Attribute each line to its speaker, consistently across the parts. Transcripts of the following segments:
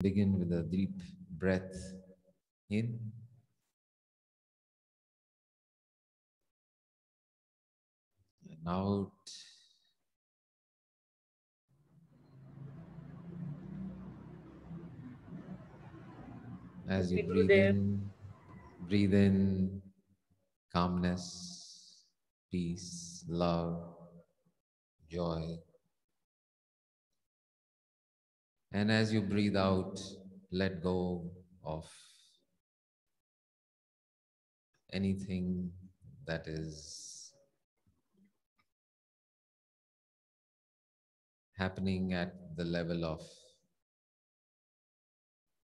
Speaker 1: Begin with a deep breath in and out. As you
Speaker 2: Gurudev.
Speaker 1: breathe in calmness, peace, love, joy. And as you breathe out, let go of anything that is happening at the level of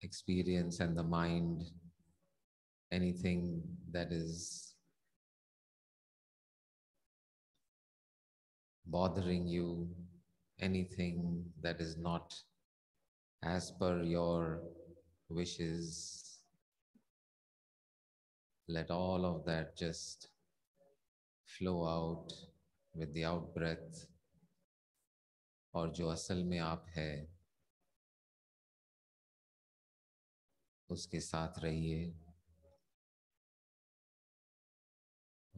Speaker 1: experience and the mind, anything that is bothering you, anything that is not as per your wishes, let all of that just flow out with the out breath. और जो असल में आप है उसके साथ रहिए.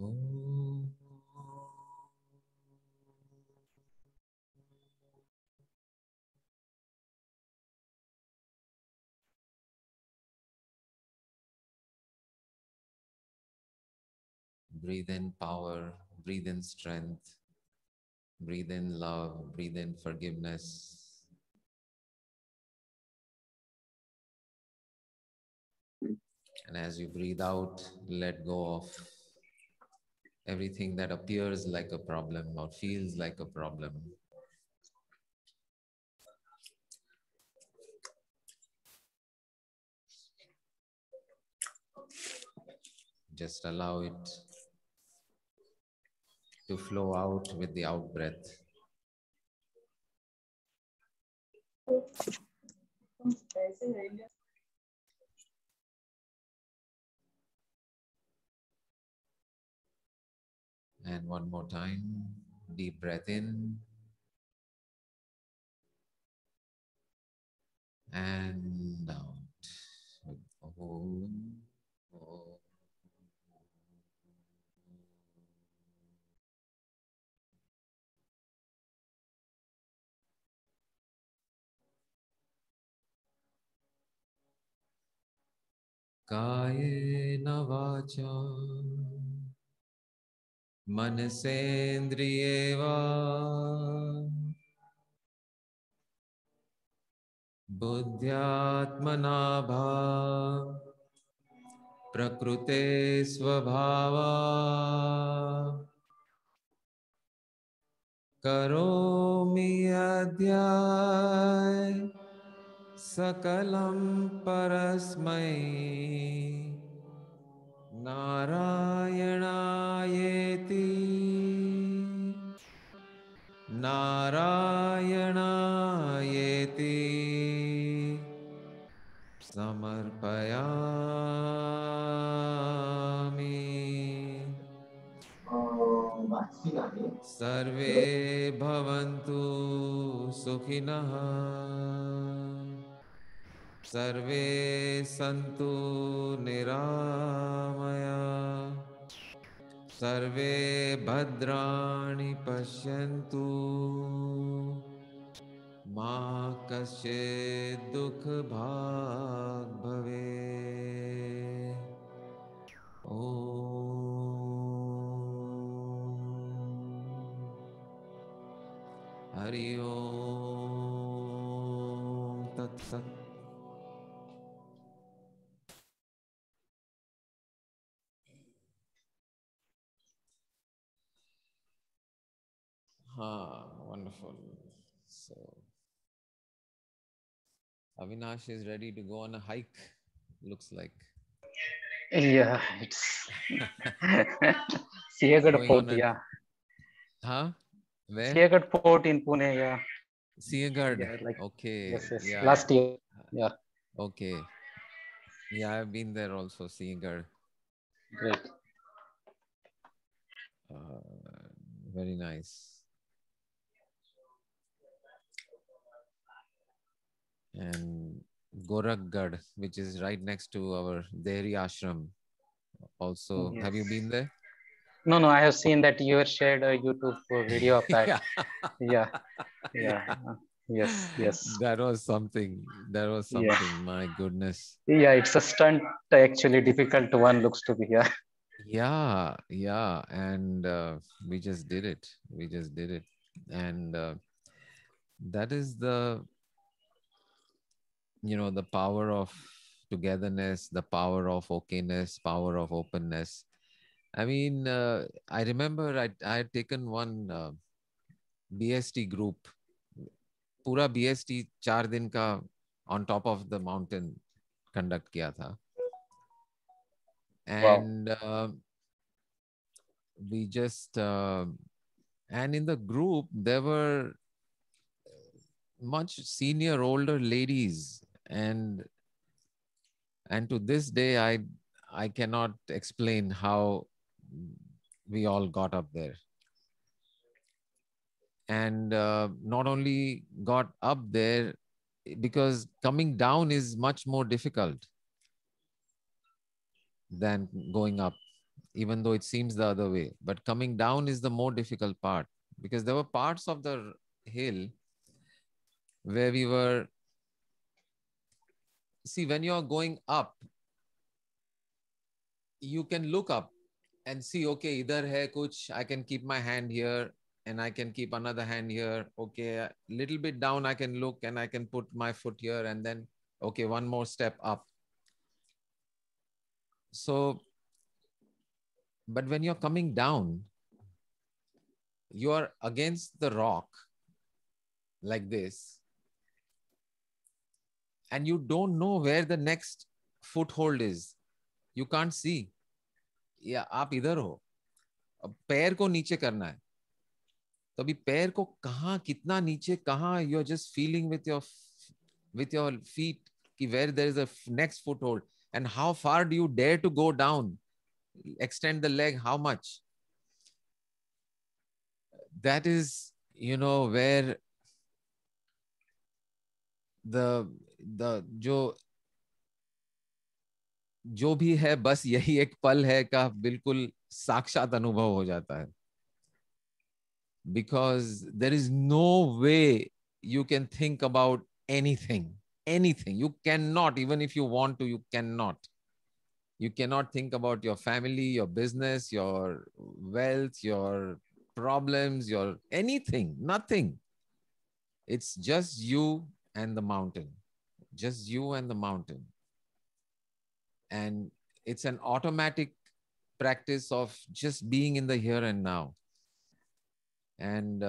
Speaker 1: ओम. Breathe in power, breathe in strength, breathe in love, breathe in forgiveness. And as you breathe out, let go of everything that appears like a problem or feels like a problem. Just allow it to flow out with the out breath. And one more time, deep breath in and out. Om, Om. कायेन वाचा मनसेन्द्रिये वा बुद्ध्यात्मना भा प्रकृते स्वभावा करोमि अद्याय सकलं परस्मै नारायणायेति नारायणायेति समर्पयामि. सर्वे भवन्तु सुखिनः, सर्वे सन्तु निरामया, सर्वे भद्राणि पश्यन्तु, मा कश्चित् दुःखभाग् भवेत्. हरि ओम तत्सत. Wonderful. So Avinash is ready to go on a hike, looks like.
Speaker 2: Yeah, it's Siagat
Speaker 1: Going
Speaker 2: Fort,
Speaker 1: on a,
Speaker 2: yeah.
Speaker 1: where?
Speaker 2: Siagat Fort in Pune, yeah.
Speaker 1: Siaghad.
Speaker 2: Yeah, like
Speaker 1: Okay,
Speaker 2: yes, yes.
Speaker 1: yeah.
Speaker 2: Last year, yeah.
Speaker 1: Okay, yeah, I've been there also, Siaghad.
Speaker 2: Great.
Speaker 1: Very nice. And Gorakhgad, which is right next to our Dehri ashram. Also, have you
Speaker 2: Yes.
Speaker 1: been there?
Speaker 2: No, no, I have seen that you have shared a YouTube video of that.
Speaker 1: Yeah.
Speaker 2: Yeah, yeah.
Speaker 1: Yeah.
Speaker 2: Yes, yes.
Speaker 1: That was something. That was
Speaker 2: Yeah.
Speaker 1: something. My goodness.
Speaker 2: Yeah, it's a stunt actually difficult one looks to be. Yeah.
Speaker 1: Yeah, yeah. And we just did it. We just did it. And that is the power of togetherness, the power of okayness, power of openness. I mean, I remember I had taken one BST group, पूरा BST 4 दिन का on top of the mountain conduct किया था.
Speaker 2: Wow.
Speaker 1: And we just and in the group there were much senior older ladies, and to this day I cannot explain how we all got up there. And not only got up there, because coming down is much more difficult than going up, even though it seems the other way. But coming down is the more difficult part, because there were parts of the hill where we were. See, when you're going up, you can look up and see, okay, idhar hai kuch, I can keep my hand here and I can keep another hand here. Okay, a little bit down, I can look and I can put my foot here, and then, okay, one more step up. So, but when you're coming down, you are against the rock like this, and you don't know where the next foothold is. You can't see. या आप इधर हो, अब पैर को नीचे करना है, तो अभी पैर को कहाँ कितना नीचे, कहाँ, you are just feeling with your feet कि where there is a next foothold, and how far do you dare to go down, extend the leg how much. That is, where the जो भी है, बस यही एक पल है का बिल्कुल साक्षात अनुभव हो जाता है. Because there is no way you can think about anything. You cannot, even if you want to, you cannot think about your family, your business, your wealth, your problems, your anything, nothing. It's just you and the mountain, just you and the mountain. And it's an automatic practice of just being in the here and now. And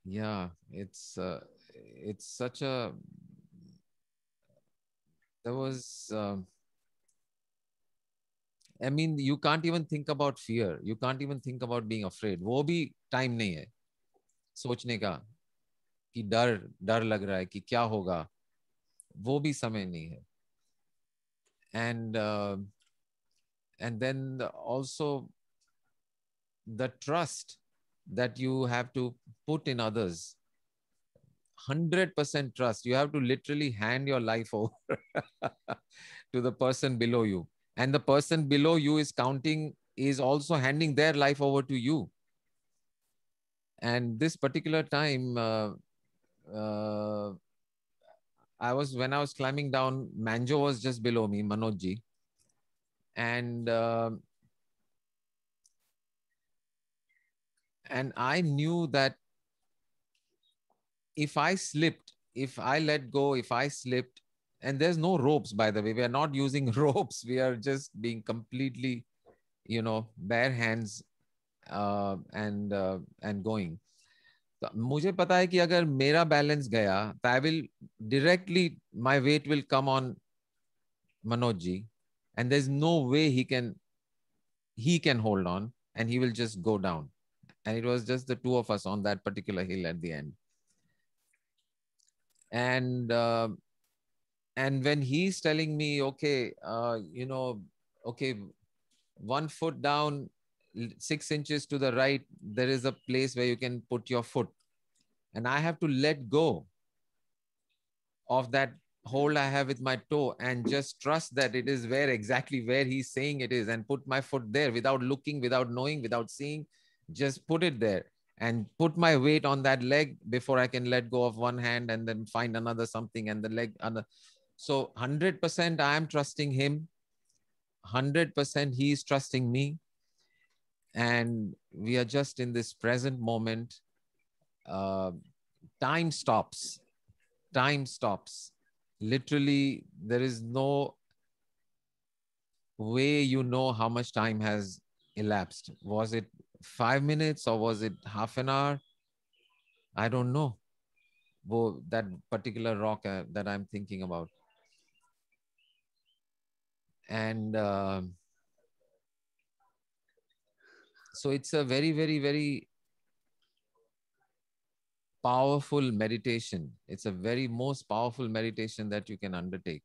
Speaker 1: yeah, it's such a there was I mean, you can't even think about fear, you can't even think about being afraid. वो भी time नहीं है सोचने का कि डर डर लग रहा है कि क्या होगा, वो भी समय नहीं है. And and then also the trust that you have to put in others. 100% trust. You have to literally hand your life over to the person below you. And the person below you is counting, is also handing their life over to you. And this particular time, uh, when I was climbing down, Manjo was just below me, Manojji. And I knew that if I slipped, if I let go, if I slipped, and there's no ropes, by the way, we are not using ropes. We are just being completely, bare hands and going. तो मुझे पता है कि अगर मेरा balance गया तो I will directly my weight will come on Manoj ji, and there is no way he can hold on, and he will just go down. And it was just the two of us on that particular hill at the end. And when he's telling me, okay, okay, 1 foot down, 6 inches to the right, there is a place where you can put your foot, and I have to let go. of that hold I have with my toe and just trust that it is exactly where he's saying it is, and put my foot there without looking, without knowing, without seeing. Just put it there and put my weight on that leg before I can let go of one hand and then find another something and the leg. So 100% I am trusting him. 100% he is trusting me. And we are just in this present moment. Uh, time stops. Time stops. Literally, there is no way you know how much time has elapsed. Was it 5 minutes or was it half an hour? I don't know. That particular rock that I'm thinking about. And so it's a very, very, very powerful meditation. It's a very most powerful meditation that you can undertake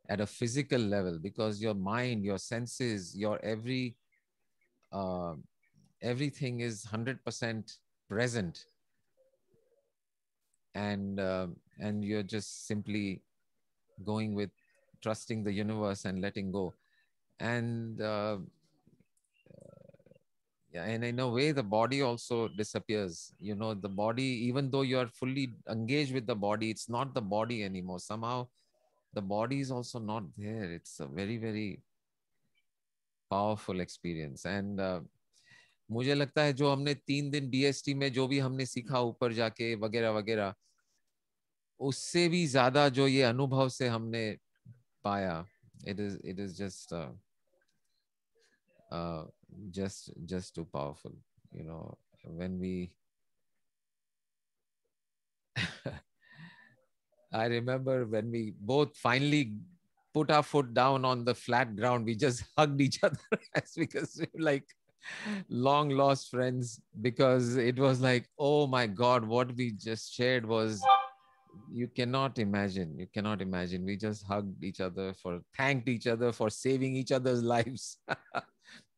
Speaker 1: at a physical level, because your mind, your senses, your everything is 100% present, and you're just simply going with trusting the universe and letting go. And yeah, and in a way the body also disappears. The body, even though you are fully engaged with the body, it's not the body anymore. Somehow the body is also not there. It's a very, very powerful experience. And मुझे लगता है जो हमने 3 दिन DST में जो भी हमने सीखा ऊपर जाके वगैरह वगैरह, उससे भी ज्यादा जो ये अनुभव से हमने पाया, it is just too powerful. When we I remember when we both finally put our foot down on the flat ground, we just hugged each other because we were like long lost friends, because it was like, oh my God, what we just shared was, you cannot imagine. You cannot imagine. We just hugged each other, thanked each other for saving each other's lives.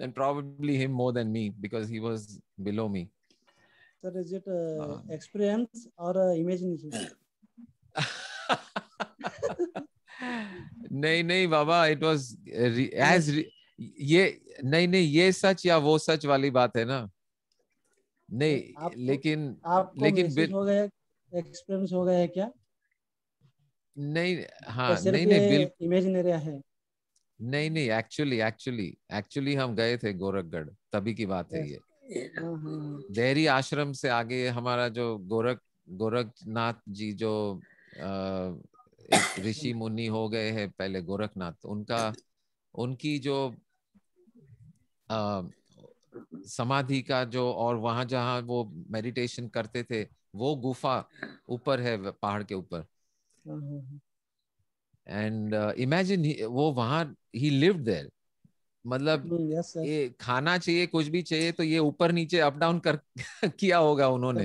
Speaker 1: And probably him more than me, because he was below me.
Speaker 3: Sir, is it experience or imagination?
Speaker 1: नहीं बाबा, it was ये नहीं ये सच या वो सच वाली बात है ना। नहीं लेकिन
Speaker 3: आपको महसूस हो गया, एक्सपीरियंस हो गया है क्या?
Speaker 1: नहीं, हाँ, नहीं बिल्कुल
Speaker 3: इमेजिनरी है।
Speaker 1: नहीं एक्चुअली हम गए थे गोरखगढ़, तभी की बात है ये। देहरी आश्रम से आगे हमारा जो गोरखनाथ जी जो एक ऋषि मुनि हो गए हैं पहले, गोरखनाथ, उनकी जो समाधि का जो, और वहां जहां वो मेडिटेशन करते थे, वो गुफा ऊपर है पहाड़ के ऊपर। एंड इमेजिन वो वहां ही लिव्ड देयर। मतलब ये खाना चाहिए, कुछ भी चाहिए तो ये ऊपर नीचे अप डाउन कर किया होगा उन्होंने।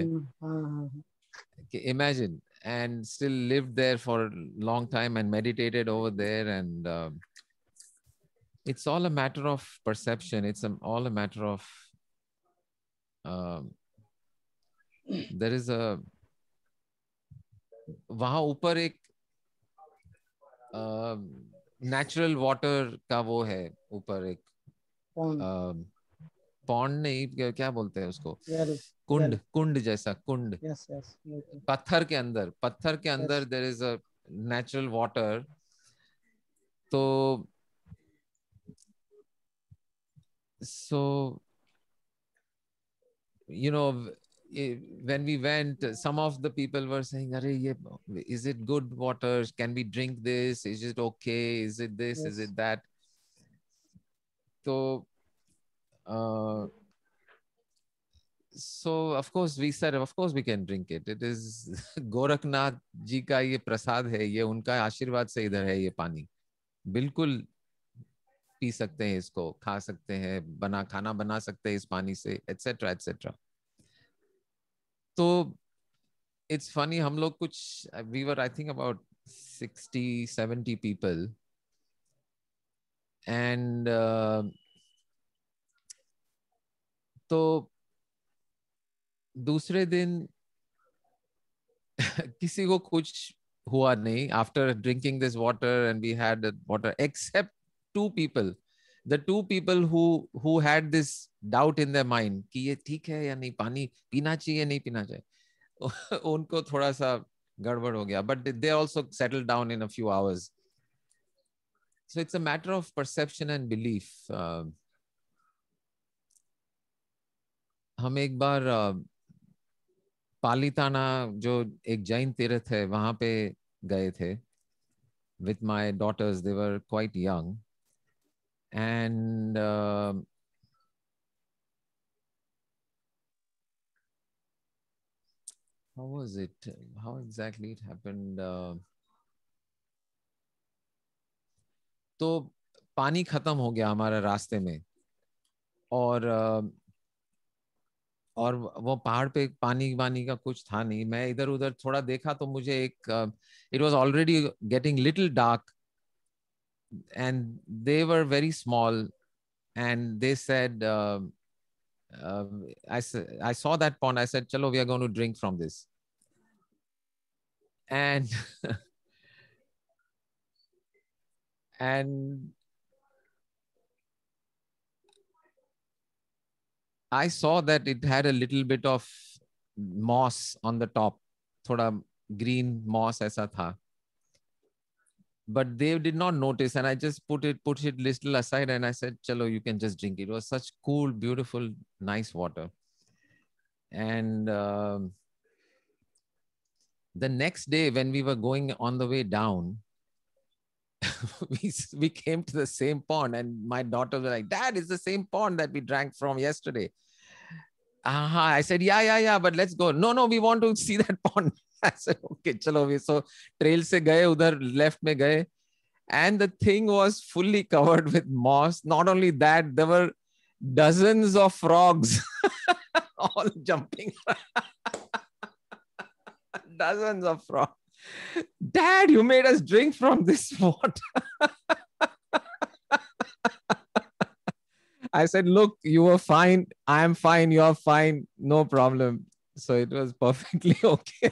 Speaker 1: Imagine, and still lived there for a long time and meditated over there. And it's all a matter of perception. It's all a matter of there is a वहां ऊपर एक नेचुरल वाटर का वो है ऊपर एक पॉन्ड नहीं, क्या बोलते हैं उसको, कुंड जैसा कुंड। पत्थर के अंदर there is a natural water. तो so when we went, some of the people were saying, is it good water? Can we drink this? Is it okay? Is it this? Yes. Is it that? So of course we said, of course we can drink it. It is Gorakhnath ji का ये प्रसाद है, ये उनका आशीर्वाद से इधर है ये पानी। बिल्कुल पी सकते हैं इसको, खा सकते हैं, खाना बना सकते हैं इस पानी से, एटसेट्रा एटसेट्रा। तो it's funny, हम लोग कुछ, we were I think about 60-70 people, and तो दूसरे दिन किसी को कुछ हुआ नहीं. After drinking this water and we had the water, except two people, the two people who had this doubt in their mind कि ये ठीक है या नहीं, पानी पीना चाहिए नहीं पीना चाहिए, उनको थोड़ा सा गड़बड़ हो गया. But they also settled down in a few hours. So it's a matter of perception and belief. हम एक बार पालीताना जो एक जैन तीर्थ है वहां पे गए थे with my daughters. They were quite young, and how was it? How exactly it happened? तो पानी खत्म हो गया हमारे रास्ते में, और वो पहाड़ पे पानी वानी का कुछ था नहीं. मैं इधर उधर थोड़ा देखा तो मुझे एक it was already getting little dark, and they were very small, and they said I saw that pond. I said, chalo, we are going to drink from this. And and I saw that it had a little bit of moss on the top, thoda green moss aisa tha. But they did not notice, and I just put it little aside, and I said, chalo, you can just drink it. It was such cool, beautiful, nice water. And the next day when we were going on the way down, we came to the same pond, and my daughters were like, Dad, it's the same pond that we drank from yesterday. I said, yeah, but let's go. No, we want to see that pond. I said, okay, chalo. So trail se gaye, udhar left mein gaye, and the thing was fully covered with moss. Not only that, there were dozens of frogs all jumping. Dozens of frogs. Dad, you made us drink from this water. I said, look, you were fine. I am fine. You're fine. No problem. So it was perfectly okay.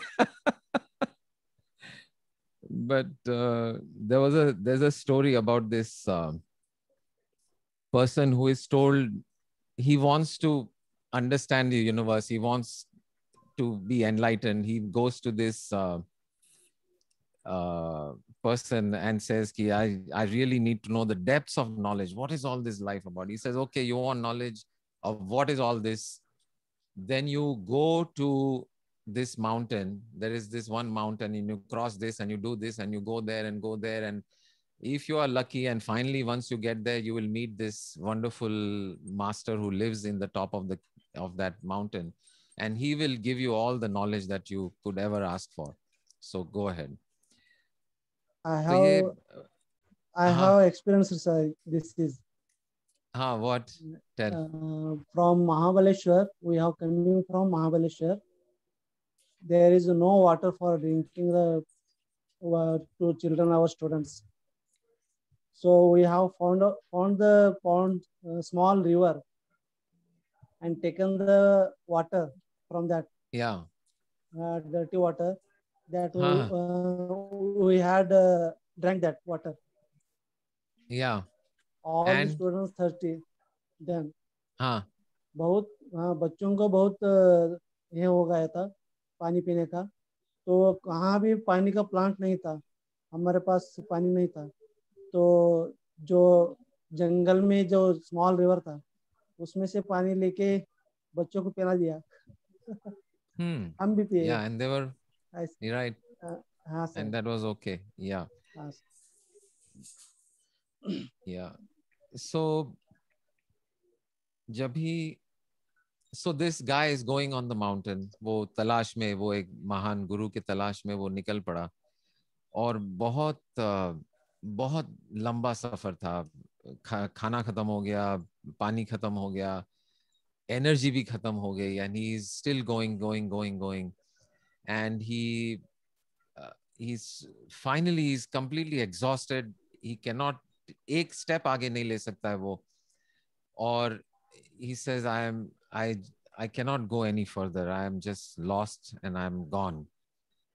Speaker 1: But there's a story about this person who is told he wants to understand the universe. He wants to be enlightened. He goes to this person and says, Ki, I really need to know the depths of knowledge. What is all this life about? He says, okay, you want knowledge of what is all this? Then you go to this mountain. There is this one mountain, and you cross this, and you do this, and you go there and go there. And if you are lucky, and finally, once you get there, you will meet this wonderful master who lives in the top of that mountain, and he will give you all the knowledge that you could ever ask for. So go ahead.
Speaker 3: I have experienced this is.
Speaker 1: What?
Speaker 3: Tell. From Mahabaleshwar, we have coming from Mahabaleshwar. There is no water for drinking to children, our students. So we have found the pond, small river, and taken the water from that.
Speaker 1: Yeah.
Speaker 3: Dirty water that we had drank that water.
Speaker 1: Yeah.
Speaker 3: All the students thirsty. Then बहुत बच्चों को बहुत ये हो गया था पानी पीने का. तो कहाँ भी पानी का प्लांट नहीं था, हमारे पास पानी नहीं था. तो जो जंगल में जो स्मॉल रिवर था उसमें से पानी लेके बच्चों को पिला दिया. हम भी पिए.
Speaker 1: Yeah, and they were right.
Speaker 3: हाँ sir.
Speaker 1: And that was okay. Yeah. Yeah. So so this guy is going on the mountain. वो तलाश में, वो एक महान गुरु के तलाश में वो निकल पड़ा, और बहुत लंबा सफर था. खाना खत्म हो गया, पानी खत्म हो गया, एनर्जी भी खत्म हो गई, and he is still going, and he's completely exhausted. He cannot एक स्टेप आगे नहीं ले सकता है वो, और he says, I cannot go any further. I am just lost and I am gone.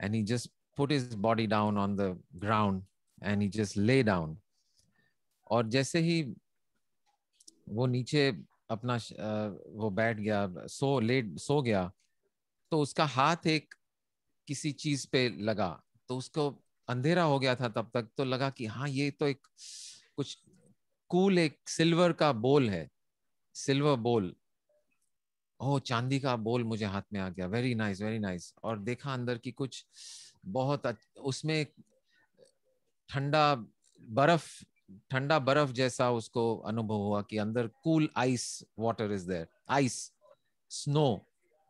Speaker 1: And he just put his body down on the ground and he just lay down. और जैसे ही वो नीचे अपना वो बैठ गया, सो गया, तो उसका हाथ एक किसी चीज पे लगा, तो उसको अंधेरा हो गया था तब तक, तो लगा कि हाँ ये तो एक कुछ कूल, एक सिल्वर का बोल है, सिल्वर बोल, ओह चांदी का बोल मुझे हाथ में आ गया, वेरी नाइस वेरी नाइस। और देखा अंदर की कुछ बहुत उसमें ठंडा बर्फ, ठंडा बर्फ जैसा उसको अनुभव हुआ कि अंदर cool ice water is there, ice, snow,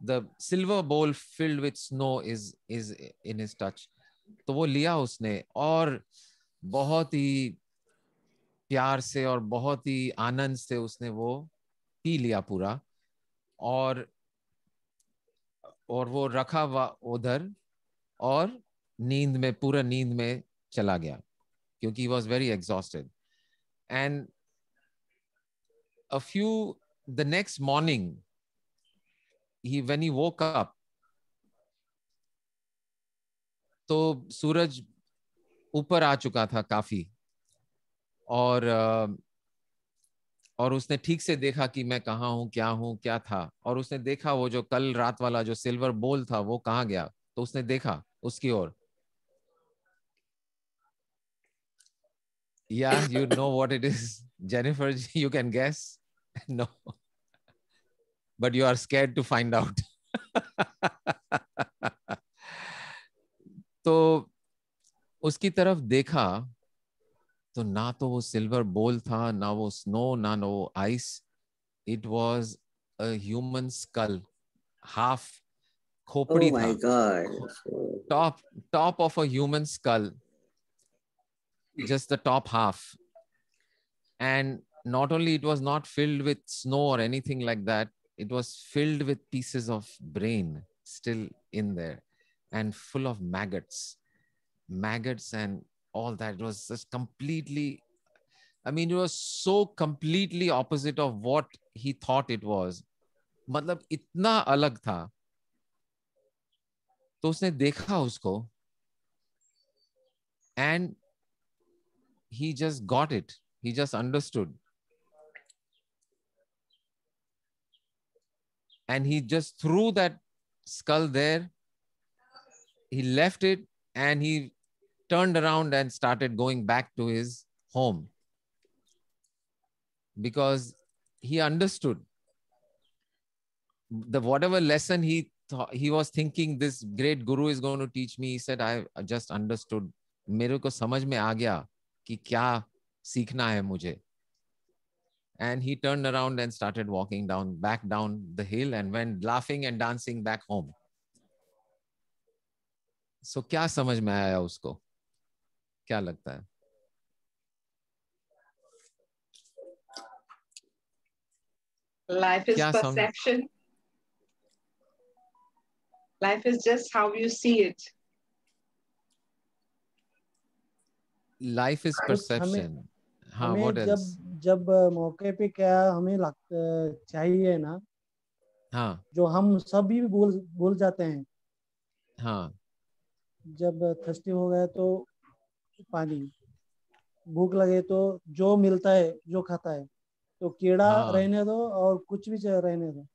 Speaker 1: the silver bowl filled with snow is in his touch. तो वो लिया उसने और बहुत ही प्यार से और बहुत ही आनंद से उसने वो पी लिया पूरा, और वो रखा उधर, और नींद में, पूरा नींद में चला गया, क्योंकि he was very exhausted. And the next morning, when he woke up, तो सूरज ऊपर आ चुका था काफी, और उसने ठीक से देखा कि मैं कहाँ हूँ, क्या था, और उसने देखा वो जो कल रात वाला जो सिल्वर बोल था वो कहाँ गया, तो उसने देखा उसकी ओर। Yeah, you know what it is, Jennifer, you can guess. No, but you are scared to find out. तो उसकी तरफ देखा, तो ना तो वो सिल्वर बोल था, ना वो स्नो, ना वो ice, it was a human school, half खोपड़ी
Speaker 4: Oh my
Speaker 1: था,
Speaker 4: God.
Speaker 1: Top of a human school, just the top half. And not only it was not filled with snow or anything like that, it was filled with pieces of brain still in there, and full of maggots and all that. It was just completely, I mean, it was so completely opposite of what he thought it was. मतलब इतना अलग था। तो उसने देखा उसको, and he just got it, he just understood, and he just threw that skull there, he left it, and he turned around and started going back to his home, because he understood the whatever lesson he was thinking this great guru is going to teach me. He said, I just understood, मेरे को समझ में आ गया कि क्या सीखना है मुझे. And he turned around and started walking back down the hill, and went laughing and dancing back home. So क्या समझ में आया उसको, क्या लगता है?
Speaker 5: Life is perception. Life is just how you see it.
Speaker 1: Life is perception. हाँ,
Speaker 3: हमें
Speaker 1: what else?
Speaker 3: जब मौके पे क्या हमें लगता चाहिए ना,
Speaker 1: हाँ,
Speaker 3: जो हम सभी भूल जाते हैं।
Speaker 1: हाँ,
Speaker 3: जब थर्स्टी हो गए तो पानी, भूख लगे तो जो मिलता है जो खाता है, तो कीड़ा
Speaker 1: हाँ,
Speaker 3: रहने दो और कुछ भी रहने दो,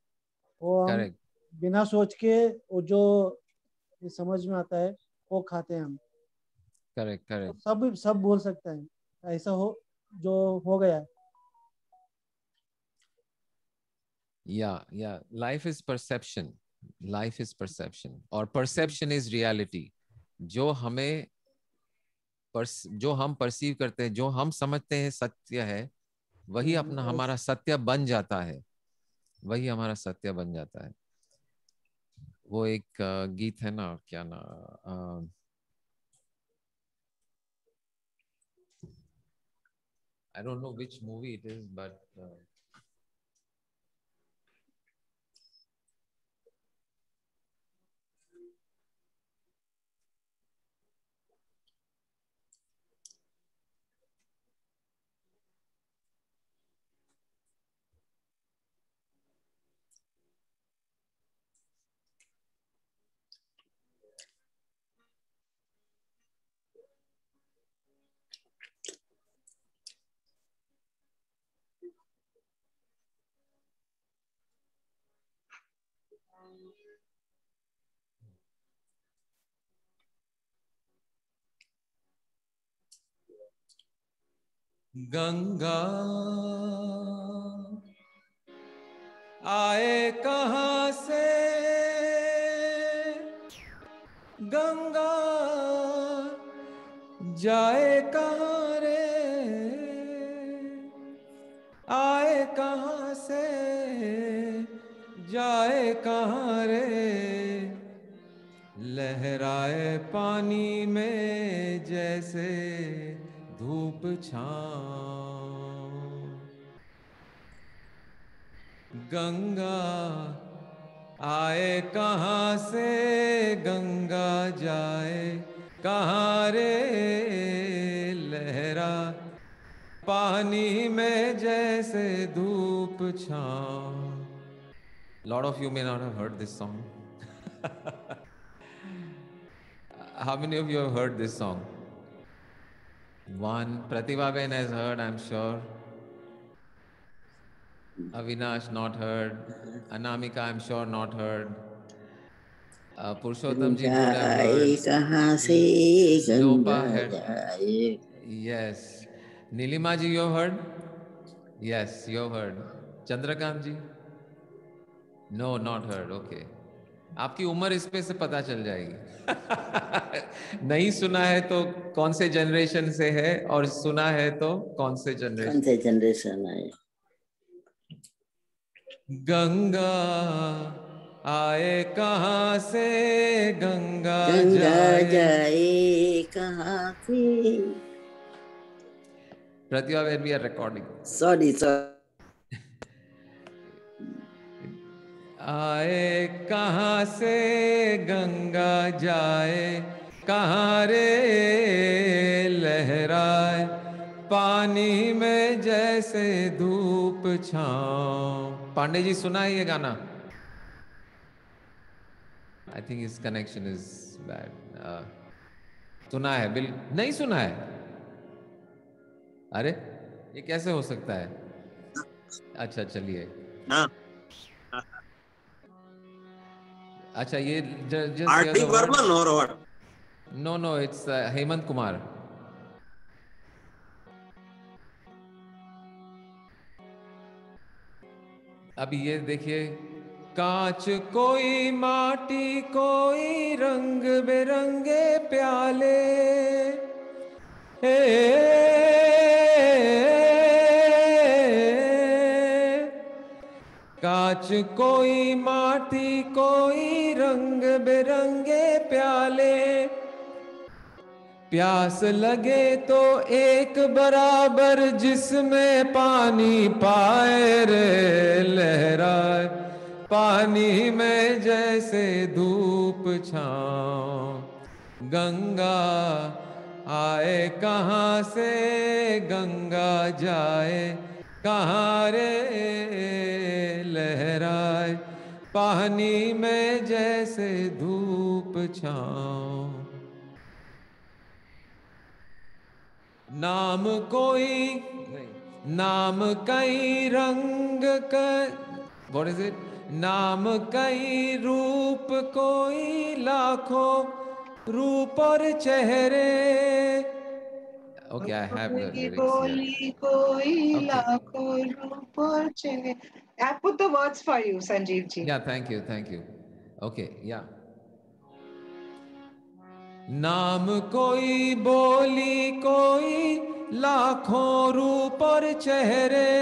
Speaker 3: वो हम
Speaker 1: करेक्ट,
Speaker 3: बिना सोच के वो जो समझ में आता है वो खाते हैं हम।
Speaker 1: करेक्ट,
Speaker 3: तो
Speaker 1: करेक्ट.
Speaker 3: सब बोल सकते हैं, ऐसा हो जो हो गया।
Speaker 1: Yeah, life is perception. Life is perception, और perception is reality. जो हमें जो हम परसीव करते हैं, जो हम समझते हैं सत्य है, वही अपना हमारा सत्य बन जाता है, वही हमारा सत्य बन जाता है। वो एक गीत है ना, क्या ना, I don't know which movie it is, but Ganga आए कहां से, गंगा जाए कहां रे, आए कहां से जाए कहां रे, लहराए पानी में जैसे धूप छांव। गंगा आए कहां से, गंगा जाए कहां रे, लहरा पानी में जैसे धूप छांव। Lot of you may not have heard this song. How many of you have heard this song? One. Pratibha Ben has heard, I'm sure. Avinash not heard. Anamika, I'm sure not heard. Purushottam ji would have heard. Slopa had. Yes. Nilima ji, you have heard? Yes, you have heard. Chandrakant ji? No, not heard. Okay. आपकी उम्र इस पे से पता चल जाएगी। नहीं सुना है तो कौन से जनरेशन से है, और सुना है तो कौन से जनरेशन है। गंगा आए कहां से, गंगा जाए कहां से। Pratibha, when we are recording. Sorry. आए कहां से, गंगा जाए कहां रे, लहराए पानी में जैसे धूप छांव। पांडे जी सुना है ये गाना? आई थिंक इस कनेक्शन इज बैड। सुना है? नहीं सुना है? अरे ये कैसे हो सकता है? अच्छा चलिए। अच्छा ये आरटी वर्मन और what? No it's Hemant Kumar. अभी ये देखिए, कांच कोई माटी कोई रंग बिरंगे प्याले, कांच कोई माटी कोई रंग बिरंगे प्याले, प्यास लगे तो एक बराबर जिसमें पानी पाए रे, लहराए पानी में जैसे धूप छांव। गंगा आए कहां से, गंगा जाए कहां रे, लहराए पानी में जैसे धूप छांव। नाम कोई, नाम कई रंग का, व्हाट इज इट, नाम कई रूप कोई लाखों रूप और चेहरे। Okay, I have the lyrics here. Okay.
Speaker 5: I put the words for you, Sanjeev ji.
Speaker 1: Yeah, thank you. Okay, yeah. नाम कोई बोली कोई लाखों रूप और चेहरे,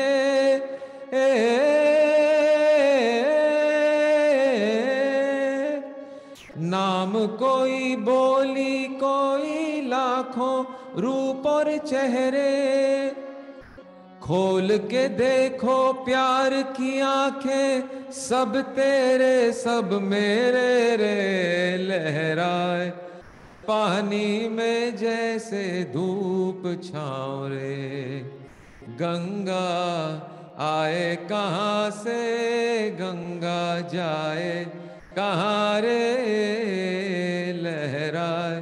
Speaker 1: नाम कोई बोली कोई लाखों रूप और चेहरे, खोल के देखो प्यार की आंखें, सब तेरे सब मेरे रे, लहराए पानी में जैसे धूप छांव रे। गंगा आए कहां से, गंगा जाए कहां रे, लहराए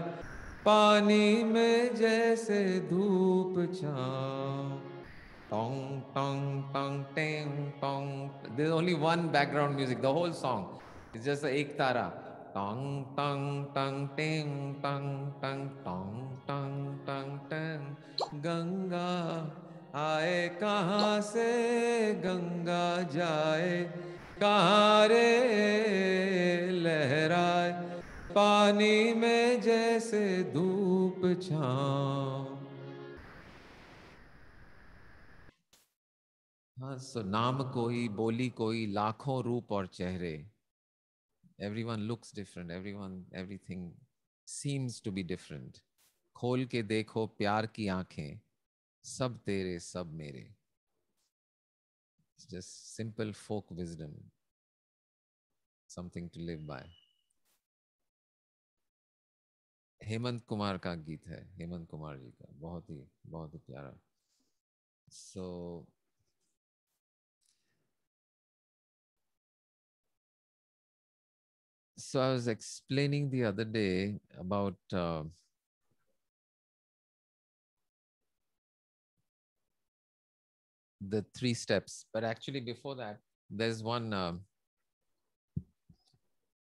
Speaker 1: पानी में जैसे धूप छांव। Tong tong tong ting tong. There's only one background music, the whole song. It's just एक तारा, टंग टंग टंग टेंग टंग टंग टंग टंग टंग टंग। गंगा आए कहाँ से, गंगा जाए कहाँ रे, लहराए पानी में जैसे धूप छाँव। हाँ, सो नाम कोई, बोली कोई, लाखों रूप और चेहरे। Everyone looks different, everything seems to be different. खोल के देखो प्यार की आंखें, सब तेरे सब मेरे। It's just simple folk wisdom, something to live by. Hemant Kumar का गीत है, हेमंत कुमार जी का, बहुत ही प्यारा। So I was explaining the other day about the 3 steps, but actually before that, there's one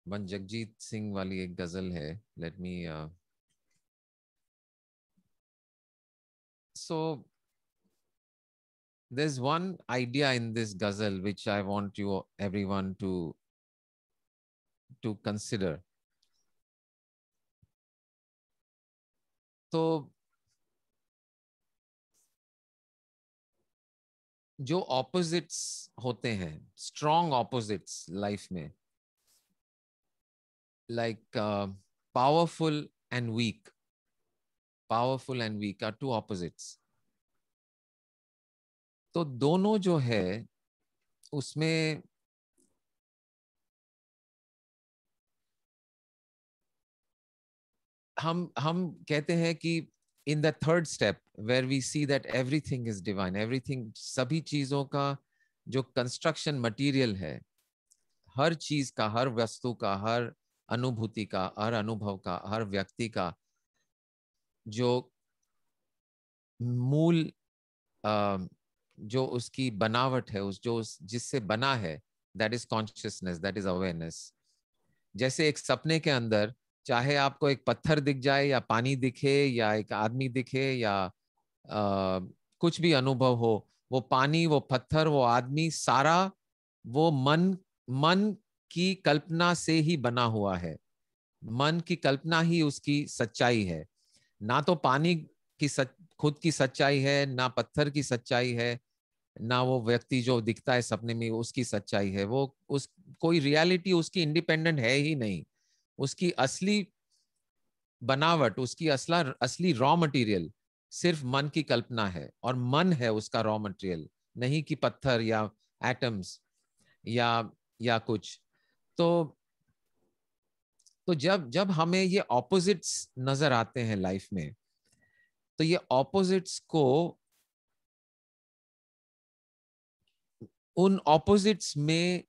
Speaker 1: Jagjit Singh wali ek ghazal hai. Let me so there's one idea in this ghazal which I want you everyone to consider. तो जो opposites होते हैं, strong opposites life में, like powerful and weak are 2 opposites. तो दोनों जो है उसमें हम कहते हैं कि in the 3rd step where we see that everything is divine, everything, सभी चीजों का जो कंस्ट्रक्शन मटेरियल है, हर चीज का, हर वस्तु का, हर अनुभूति का, हर अनुभव का, हर व्यक्ति का जो मूल जो उसकी बनावट है, जिससे बना है, that is consciousness, that is awareness. जैसे एक सपने के अंदर चाहे आपको एक पत्थर दिख जाए या पानी दिखे या एक आदमी दिखे या कुछ भी अनुभव हो, वो पानी, वो पत्थर, वो आदमी, सारा वो मन की कल्पना से ही बना हुआ है। मन की कल्पना ही उसकी सच्चाई है। ना तो पानी की खुद की सच्चाई है, ना पत्थर की सच्चाई है, ना वो व्यक्ति जो दिखता है सपने में उसकी सच्चाई है। वो कोई रियलिटी उसकी इंडिपेंडेंट है ही नहीं। उसकी असली बनावट, उसकी असली रॉ मटेरियल सिर्फ मन की कल्पना है, और मन है उसका रॉ मटेरियल, नहीं कि पत्थर या एटम्स या कुछ। तो जब हमें ये ऑपोजिट्स नजर आते हैं लाइफ में, तो ये ऑपोजिट्स को, उन ऑपोजिट्स में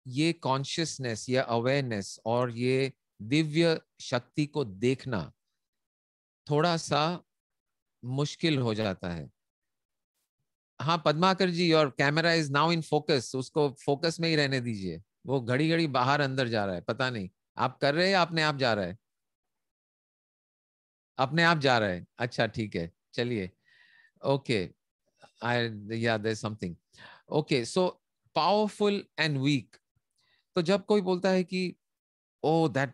Speaker 1: ये कॉन्शियसनेस या अवेयरनेस और ये दिव्य शक्ति को देखना थोड़ा सा मुश्किल हो जाता है। हाँ Padmakar ji, your camera is now in focus, उसको फोकस में ही रहने दीजिए। वो घड़ी घड़ी बाहर अंदर जा रहा है, पता नहीं आप कर रहे हैं, अपने आप जा रहा है, अपने आप जा रहा है। अच्छा ठीक है, चलिए, ओके, या there something. Okay, so powerful and weak. तो जब कोई बोलता है कि oh that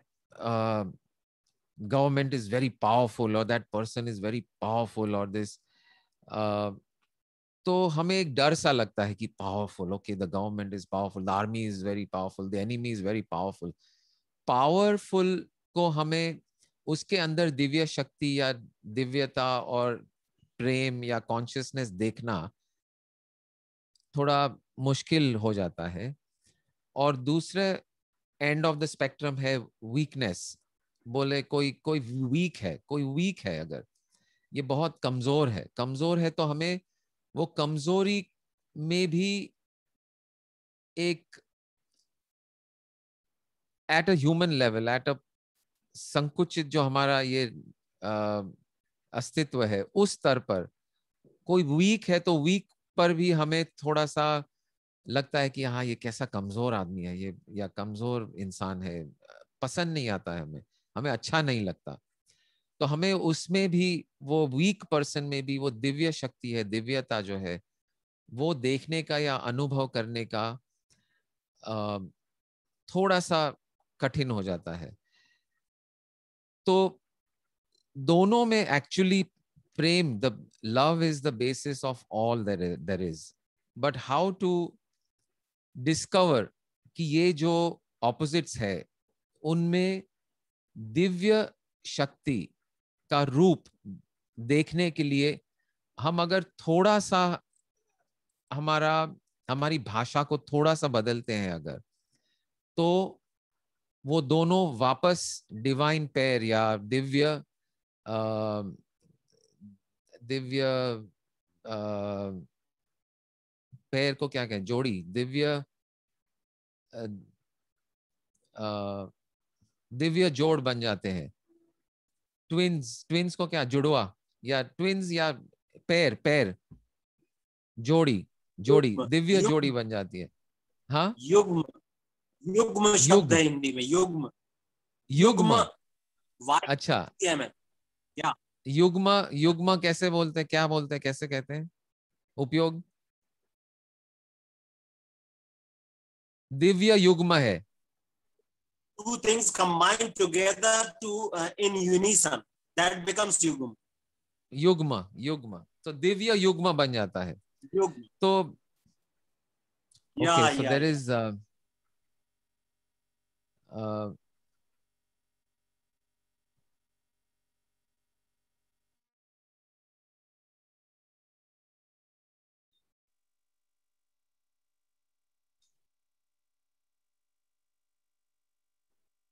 Speaker 1: government is very powerful or that person is very powerful or this तो हमें एक डर सा लगता है कि powerful, okay, the government is powerful, the army is very powerful, the enemy is very powerful. Powerful को हमें उसके अंदर दिव्य शक्ति या दिव्यता और प्रेम या कॉन्शियसनेस देखना थोड़ा मुश्किल हो जाता है। और दूसरे एंड ऑफ द स्पेक्ट्रम है वीकनेस। बोले कोई वीक है, अगर ये बहुत कमजोर है तो हमें वो कमजोरी में भी एक at a human level, at a संकुचित जो हमारा ये अस्तित्व है, उस स्तर पर कोई वीक है तो वीक पर भी हमें थोड़ा सा लगता है कि हाँ ये कैसा कमजोर आदमी है ये, या कमजोर इंसान है, पसंद नहीं आता है हमें, हमें अच्छा नहीं लगता, तो हमें उसमें भी, वो वीक पर्सन में भी वो दिव्य शक्ति है, दिव्यता जो है वो देखने का या अनुभव करने का थोड़ा सा कठिन हो जाता है। तो दोनों में एक्चुअली प्रेम, the love is the basis of all there is, but how to discover कि ये जो ऑपोजिट्स है उनमें दिव्य शक्ति का रूप देखने के लिए हम अगर थोड़ा सा हमारी भाषा को थोड़ा सा बदलते हैं अगर, तो वो दोनों वापस डिवाइन पेयर या दिव्य दिव्य पेयर को क्या कहें, जोड़ी, दिव्य दिव्य जोड़ बन जाते हैं। ट्विंस, ट्विंस को क्या, जुड़वा या ट्विंस या पेयर, पेयर जोड़ी, जोड़ी, दिव्य जोड़ी बन जाती है। हाँ,
Speaker 4: युग्म, युग्म शब्द है हिंदी में, युग्म, युग्म।
Speaker 1: अच्छा,
Speaker 4: या
Speaker 1: युग्म, युग्म कैसे बोलते हैं, क्या बोलते हैं, कैसे कहते हैं उपयोग? दिव्य युग्म है,
Speaker 4: two things combined together to in unison, that becomes युग्म।
Speaker 1: युग्म, युग्म, तो दिव्य युग्म बन जाता है।
Speaker 4: युग्म।
Speaker 1: तो
Speaker 4: yeah,
Speaker 1: okay, so there is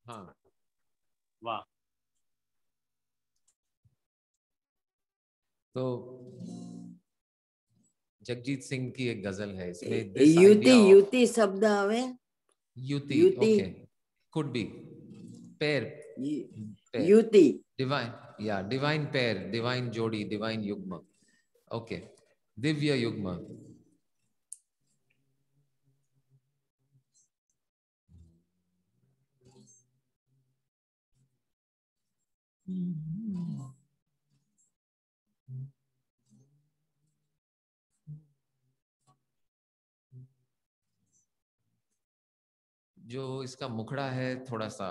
Speaker 1: हाँ,
Speaker 4: वाह।
Speaker 1: तो जगजीत सिंह की एक गजल है, इसमें
Speaker 6: युति, युति शब्द आवे,
Speaker 1: युति, ओके, कुड बी पेयर,
Speaker 6: युति,
Speaker 1: डिवाइन, या डिवाइन पेयर, डिवाइन जोड़ी, डिवाइन युग्म, ओके, दिव्य युग्म। जो इसका मुखड़ा है थोड़ा सा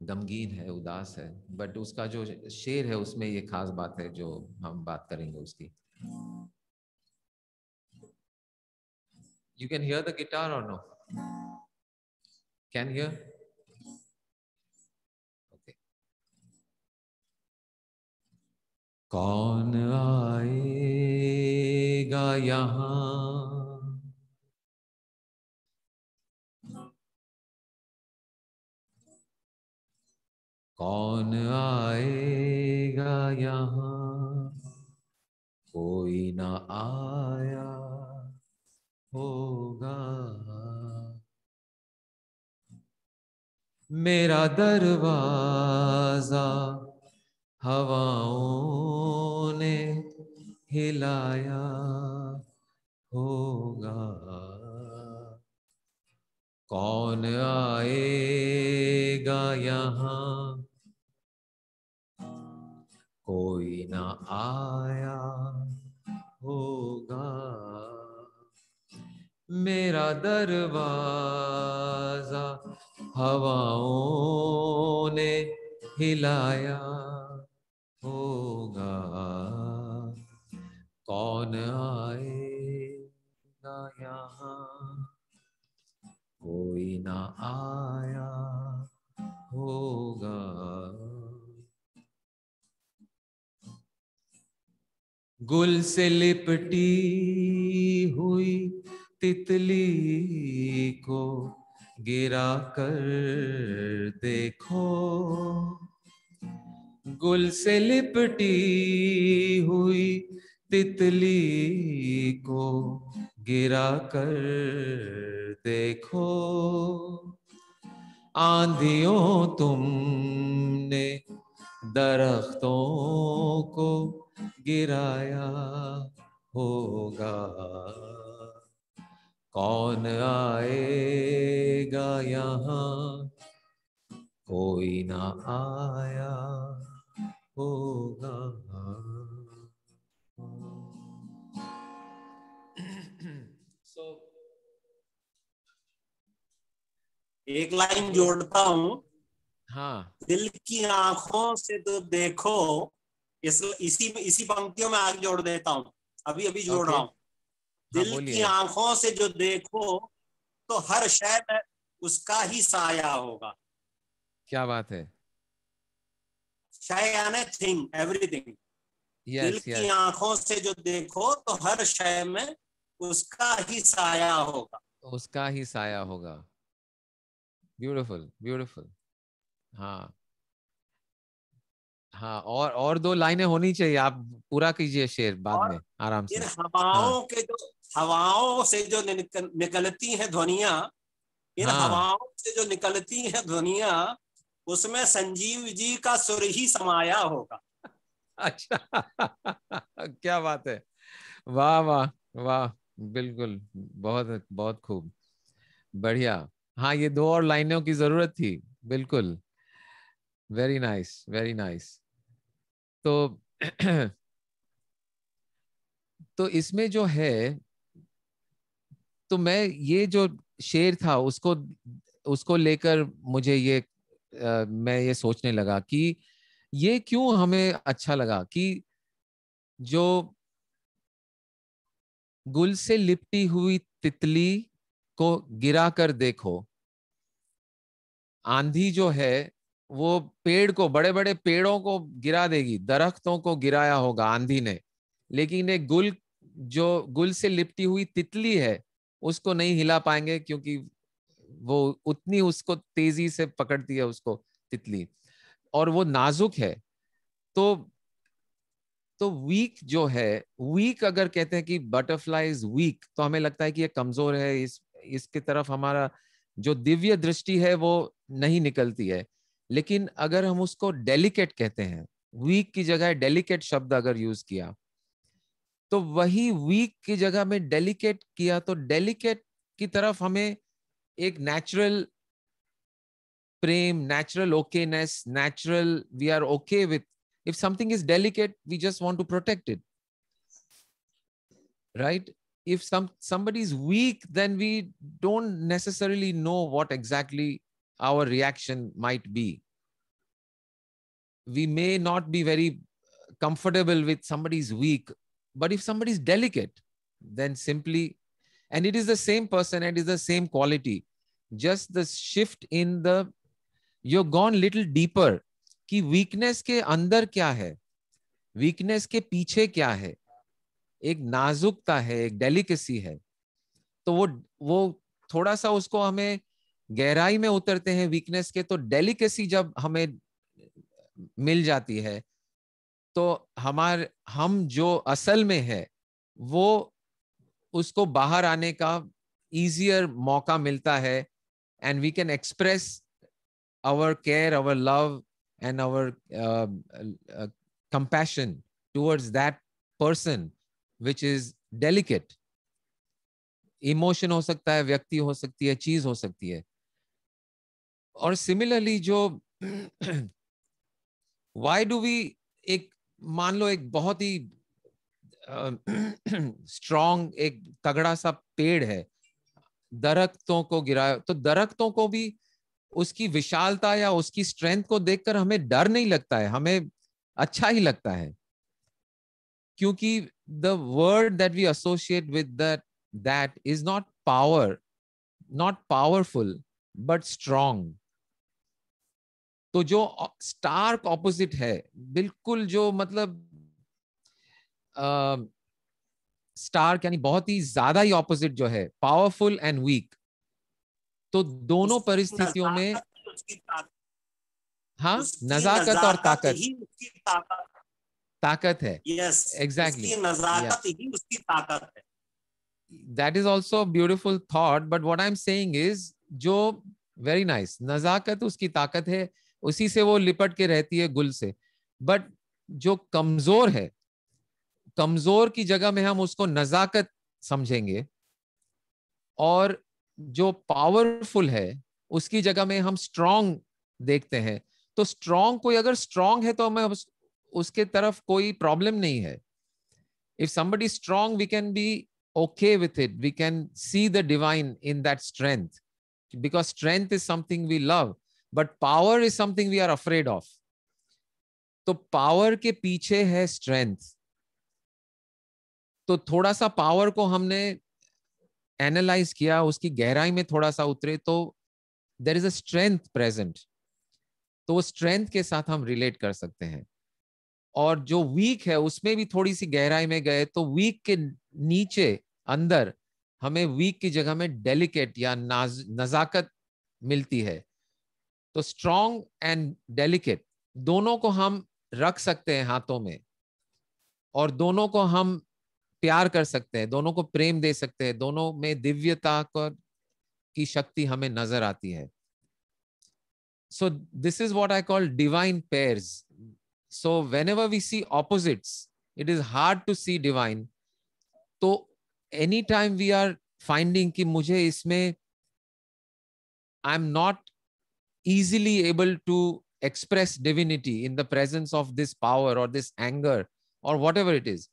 Speaker 1: गमगीन है, उदास है, बट उसका जो शेर है उसमें ये खास बात है जो हम बात करेंगे उसकी। You can hear the guitar or no? Can hear? Okay. कौन आएगा यहाँ, कौन आएगा यहाँ, कोई ना आया होगा, मेरा दरवाजा हवाओं ने हिलाया होगा, कौन आएगा यहाँ, कोई ना आया होगा, मेरा दरवाजा हवाओं ने हिलाया होगा, कौन आएगा यहाँ, कोई ना आया होगा। गुल से लिपटी हुई तितली को गिरा कर देखो, गुल से लिपटी हुई तितली को गिरा कर देखो, आंधियों तुमने दरख्तों को गिराया होगा, कौन आएगा यहाँ, कोई ना आया होगा। So,
Speaker 4: एक लाइन जोड़ता हूँ।
Speaker 1: हाँ,
Speaker 4: दिल की आंखों से तो देखो, इसी पंक्तियों में आगे जोड़ देता हूँ, अभी अभी जोड़ रहा हूँ। दिल की आंखों से जो देखो तो हर शय में उसका ही साया होगा।
Speaker 1: क्या बात है।
Speaker 4: शय यानी थिंग, एवरीथिंग। दिल की आंखों से जो देखो तो हर शय में उसका ही साया होगा।
Speaker 1: उसका ही साया होगा। Beautiful, beautiful. हाँ हाँ, और 2 लाइनें होनी चाहिए, आप पूरा कीजिए शेर बाद में आराम से।
Speaker 4: इन हवाओं के जो हवाओं से जो निकलती है ध्वनियां, इन हवाओं से जो निकलती है ध्वनियां, उसमें संजीव जी का सुर ही समाया होगा।
Speaker 1: अच्छा क्या बात है, वाह वाह वाह, बिल्कुल, बहुत बहुत खूब, बढ़िया। हाँ, ये 2 और लाइनों की जरूरत थी, बिल्कुल। Very nice, very nice. तो तो इसमें जो है, तो मैं ये जो शेर था उसको उसको लेकर मुझे ये मैं ये सोचने लगा कि ये क्यों हमें अच्छा लगा कि जो गुल से लिपटी हुई तितली को गिरा कर देखो, आंधी जो है वो पेड़ को, बड़े बड़े पेड़ों को गिरा देगी, दरख्तों को गिराया होगा आंधी ने, लेकिन एक गुल से लिपटी हुई तितली है उसको नहीं हिला पाएंगे, क्योंकि वो उतनी उसको तेजी से पकड़ती है उसको तितली, और वो नाजुक है। तो वीक जो है, वीक अगर कहते हैं कि बटरफ्लाई इज वीक, तो हमें लगता है कि ये कमजोर है, इसके तरफ हमारा जो दिव्य दृष्टि है वो नहीं निकलती है। लेकिन अगर हम उसको डेलिकेट कहते हैं, वीक की जगह डेलिकेट शब्द अगर यूज किया, तो वही वीक की जगह में डेलिकेट किया, तो डेलिकेट की तरफ हमें एक natural Prem, natural okayness, natural, we are okay with, if something is delicate we just want to protect it, right? If somebody is weak, then we don't necessarily know what exactly our reaction might be. We may not be very comfortable with somebody's weak, but if somebody is delicate, then simply, and it is the same person and it is the same quality, just the shift in the, you've gone little deeper कि weakness के अंदर क्या है, weakness के पीछे क्या है, एक नाजुकता है, एक डेलिकेसी है। तो वो थोड़ा सा उसको हमें गहराई में उतरते हैं वीकनेस के, तो डेलिकेसी जब हमें मिल जाती है, तो हम जो असल में है वो उसको बाहर आने का इजियर मौका मिलता है, and we can express our care, our love, and our compassion towards that person which is delicate. Emotion हो सकता है, व्यक्ति हो सकती है, चीज हो सकती है। और सिमिलरली जो why do we, एक मान लो एक बहुत ही स्ट्रॉन्ग एक तगड़ा सा पेड़ है, दरख्तों को गिराया, तो दरख्तों को भी उसकी विशालता या उसकी स्ट्रेंथ को देखकर हमें डर नहीं लगता है, हमें अच्छा ही लगता है, क्योंकि the word that we associate with that is not power, not powerful, but strong. तो जो स्टार्क ऑपोजिट है, बिल्कुल जो मतलब स्टार्क यानी बहुत ही ज्यादा ही ऑपोजिट जो है, पावरफुल एंड वीक, तो दोनों परिस्थितियों में, हाँ, नजाकत और ताकत, ताकत है, एग्जैक्टली,
Speaker 4: नजाकत ही उसकी ताकत है।
Speaker 1: That is also a beautiful thought, but what I'm saying is, जो very nice, नजाकत उसकी ताकत है, उसी से वो लिपट के रहती है गुल से, बट जो कमजोर है, कमजोर की जगह में हम उसको नजाकत समझेंगे, और जो पावरफुल है उसकी जगह में हम स्ट्रांग देखते हैं। तो स्ट्रांग, कोई अगर स्ट्रांग है तो हमें उसके तरफ कोई प्रॉब्लम नहीं है। If somebody is strong, we can be okay with it. We can see the divine in that strength, because strength is something we love, but power is something we are afraid of. तो power के पीछे है strength. तो थोड़ा सा power को हमने analyse किया, उसकी गहराई में थोड़ा सा उतरे, तो there is a strength present. तो वो स्ट्रेंथ के साथ हम रिलेट कर सकते हैं। और जो वीक है उसमें भी थोड़ी सी गहराई में गए तो वीक के नीचे अंदर हमें वीक की जगह में डेलिकेट या नजाकत मिलती है। तो स्ट्रॉन्ग एंड डेलिकेट दोनों को हम रख सकते हैं हाथों में, और दोनों को हम प्यार कर सकते हैं, दोनों को प्रेम दे सकते हैं, दोनों में दिव्यता की शक्ति हमें नजर आती है। So this is what I call divine pairs. So whenever we see opposites, it is hard to see divine. तो anytime we are finding कि मुझे इसमें I'm not easily able to express divinity in the presence of this power or this anger or whatever it is.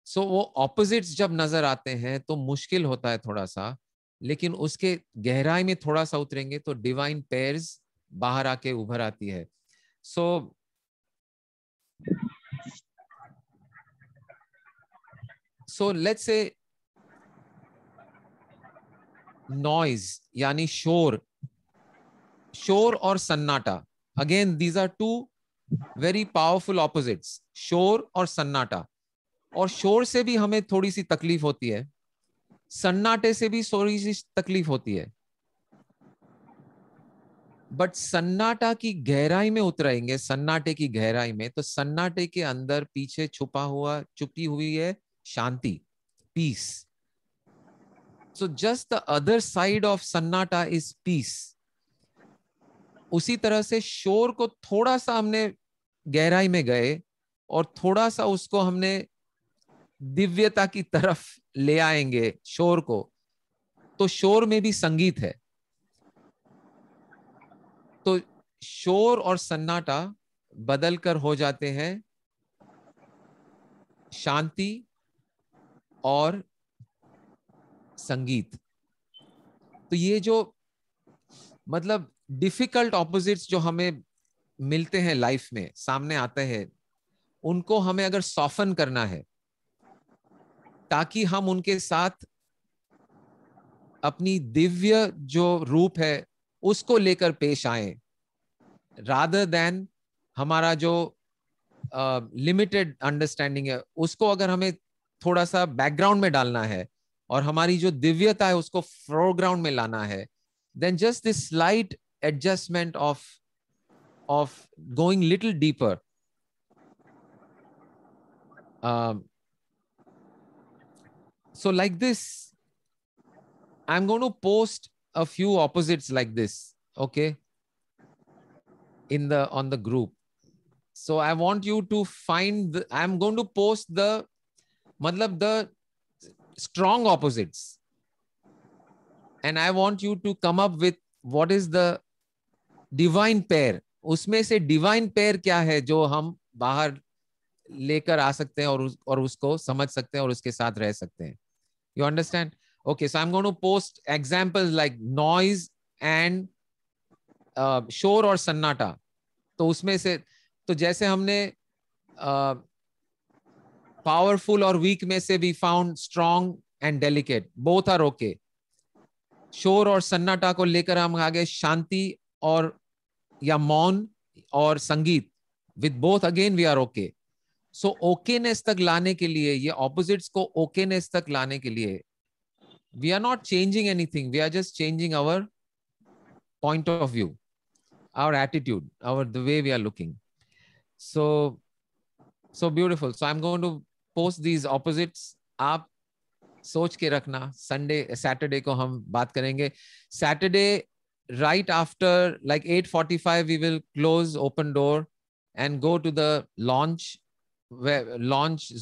Speaker 1: So वो opposites जब नजर आते हैं तो मुश्किल होता है थोड़ा सा, लेकिन उसके गहराई में थोड़ा सा उतरेंगे तो divine pairs बाहर आके उभर आती है। So let's say noise यानी शोर और सन्नाटा, again these are two very powerful opposites, शोर और सन्नाटा। और शोर से भी हमें थोड़ी सी तकलीफ होती है, सन्नाटे से भी थोड़ी सी तकलीफ होती है, बट सन्नाटा की गहराई में उतरेंगे, सन्नाटे की गहराई में, तो सन्नाटे के अंदर पीछे छुपी हुई है शांति, peace. So just the other side of सन्नाटा इज पीस। उसी तरह से शोर को थोड़ा सा हमने गहराई में गए और थोड़ा सा उसको हमने दिव्यता की तरफ ले आएंगे शोर को, तो शोर में भी संगीत है। तो शोर और सन्नाटा बदलकर हो जाते हैं शांति और संगीत। तो ये जो मतलब डिफिकल्ट ऑपोजिट्स जो हमें मिलते हैं लाइफ में, सामने आते हैं, उनको हमें अगर सॉफन करना है ताकि हम उनके साथ अपनी दिव्य जो रूप है उसको लेकर पेश आए, रादर देन हमारा जो लिमिटेड अंडरस्टैंडिंग है उसको अगर हमें थोड़ा सा बैकग्राउंड में डालना है और हमारी जो दिव्यता है उसको फोरग्राउंड में लाना है, then just this slight adjustment of going little deeper, so like this I'm going to post a few opposites like this, okay, on the group. So I want you to find I'm going to post the strong opposites, and I want you to come up with what is the divine pair. उसमें से divine pair क्या है जो हम बाहर लेकर आ सकते हैं और उसको समझ सकते हैं और उसके साथ रह सकते हैं। You understand? Okay, so I'm going to post examples like noise and शोर और सन्नाटा। तो उसमें से तो जैसे हमने पावरफुल और वीक में से भी found strong and delicate, both are okay. शोर और सन्नाटा को लेकर हम आगे शांति और या मौन और संगीत, with both again we are okay. So okayness तक लाने के लिए, ये ऑपोजिट्स को ओकेनेस तक लाने के लिए, we are not changing anything, we are just changing our point of view, our attitude, the way we are looking. So beautiful. So I'm going to post these opposites. आप सोच के रखना, Saturday को हम बात करेंगे। Saturday right after like 8:45 we will close open door and go to the launch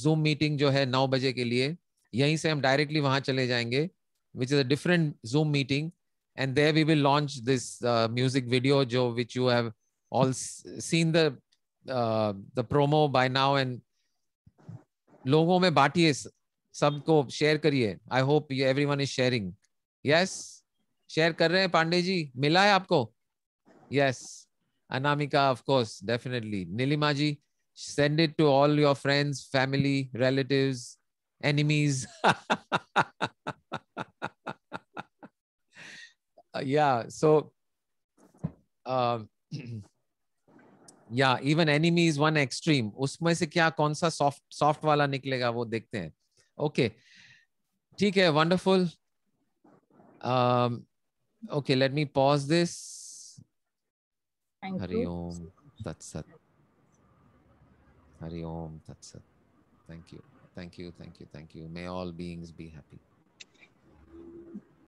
Speaker 1: Zoom meeting जो है 9 बजे के लिए। यहीं से हम डायरेक्टली वहां चले जाएंगे which is a different Zoom meeting, and there we will launch this music video, which you have all seen the promo by now, and लोगों में बांटिए, सबको शेयर करिए. I hope everyone is sharing. Yes, share कर रहे हैं. पांडे जी, मिला है आपको? Yes. Anamika, of course, definitely. Nilima ji, send it to all your friends, family, relatives, enemies. Yeah, so yeah, even enemy is one extreme. उसमें से क्या कौन सा soft वाला निकलेगा वो देखते हैं. Okay, ठीक है, wonderful. Okay, let me pause this. Hari Om Tat Sat. Hari Om Tat Sat. Thank you. Thank you. Thank you. Thank you. May all beings be happy.